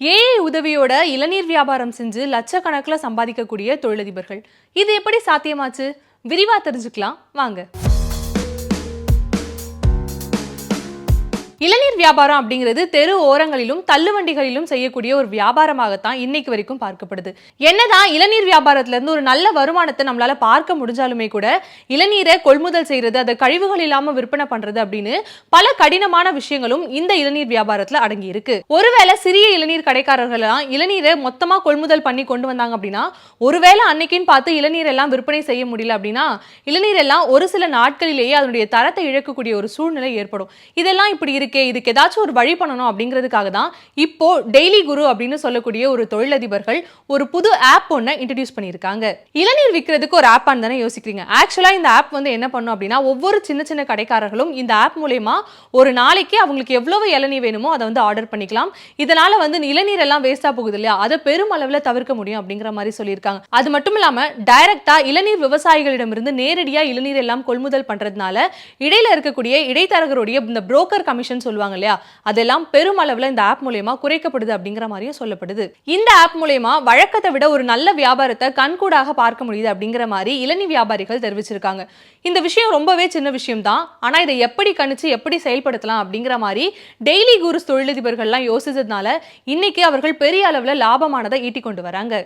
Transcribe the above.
AI உதவியோட இளநீர் வியாபாரம் செஞ்சு லட்சக்கணக்கில் சம்பாதிக்கக்கூடிய தொழிலதிபர்கள். இது எப்படி சாத்தியமாச்சு? விரிவா தெரிஞ்சுக்கலாம் வாங்க. இளநீர் வியாபாரம் அப்படிங்கிறது தெரு ஓரங்களிலும் தள்ளுவண்டிகளிலும் செய்யக்கூடிய ஒரு வியாபாரமாகத்தான் இன்னைக்கு வரைக்கும் பார்க்கப்படுது. என்னதான் இளநீர் வியாபாரத்துல இருந்து ஒரு நல்ல வருமானத்தை நம்மளால பார்க்க முடிஞ்சாலுமே கூட இளநீரை கொள்முதல் செய்யறது, அதை கழிவுகள் இல்லாம விற்பனை பண்றது அப்படின்னு பல கடினமான விஷயங்களும் இந்த இளநீர் வியாபாரத்துல அடங்கி இருக்கு. ஒருவேளை சிறிய இளநீர் கடைக்காரர்கள்லாம் இளநீரை மொத்தமா கொள்முதல் பண்ணி கொண்டு வந்தாங்க அப்படின்னா, ஒருவேளை அன்னைக்குன்னு பார்த்து இளநீர் எல்லாம் விற்பனை செய்ய முடியல அப்படின்னா இளநீர் எல்லாம் ஒரு சில நாட்களிலேயே அதனுடைய தரத்தை இழக்கக்கூடிய ஒரு சூழ்நிலை ஏற்படும். இதெல்லாம் இப்படி இருக்கு, இதுக்கு ஏதாச்சும் ஒரு வழி பண்ணணும் அப்படிங்கிறதுக்காக தான் இப்போ டெய்லி குரு அப்படின்னு சொல்லக்கூடிய ஒரு தொழிலதிபர்கள் ஒரு புது ஆப் ஒன்றை இன்ட்ரடியூஸ் பண்ணியிருக்காங்க. இளநீர் விற்கிறதுக்கு ஒரு ஆப் தானே யோசிக்கிறீங்க. ஆக்சுவலா இந்த ஆப் வந்து என்ன பண்ணும் அப்படின்னா, ஒவ்வொரு சின்ன சின்ன கடைக்காரர்களும் இந்த ஆப் மூலமா ஒரு நாளைக்கு அவங்களுக்கு எவ்வளவு இளநீர் வேணுமோ அதை வந்து ஆர்டர் பண்ணிக்கலாம். இதனால வந்து இளநீர் எல்லாம் வேஸ்டா போகுது இல்லையா, அதை பெருமளவுல தவிர்க்க முடியும் அப்படிங்கிற மாதிரி சொல்லியிருக்காங்க. அது மட்டும் இல்லாம டைரக்டா இளநீர் விவசாயிகளிடமிருந்து நேரடியா இளநீர் எல்லாம் கொள்முதல் பண்றதுனால இடையில இருக்கக்கூடிய இடைத்தரகருடைய இந்த புரோக்கர் கமிஷன் சொல்லுவாங்க இல்லையா, அதெல்லாம் பெருமளவுல இந்த ஆப் மூலமா குறைக்கப்படுது அப்படிங்கிற மாதிரியும் சொல்லப்படுது. இந்த ஆப் மூலமா வழக்கத்தை விட ஒரு நல்ல வியாபாரத்தை கண்கூடாக பார்க்க முடியுது அப்படிங்கிற மாதிரி இளநீர் வியாபாரிகள் தெரிவிச்சிருக்காங்க. இந்த விஷயம் ரொம்பவே சின்ன விஷயம் தான், ஆனா இதை எப்படி கணிச்சு எப்படி செயல்படுத்தலாம் அப்படிங்கிற மாதிரி டெய்லி குருஸ் தொழிலதிபர்கள்லாம் யோசிச்சதுனால இன்னைக்கு அவர்கள் பெரிய அளவுல லாபமானதை ஈட்டி கொண்டு வராங்க.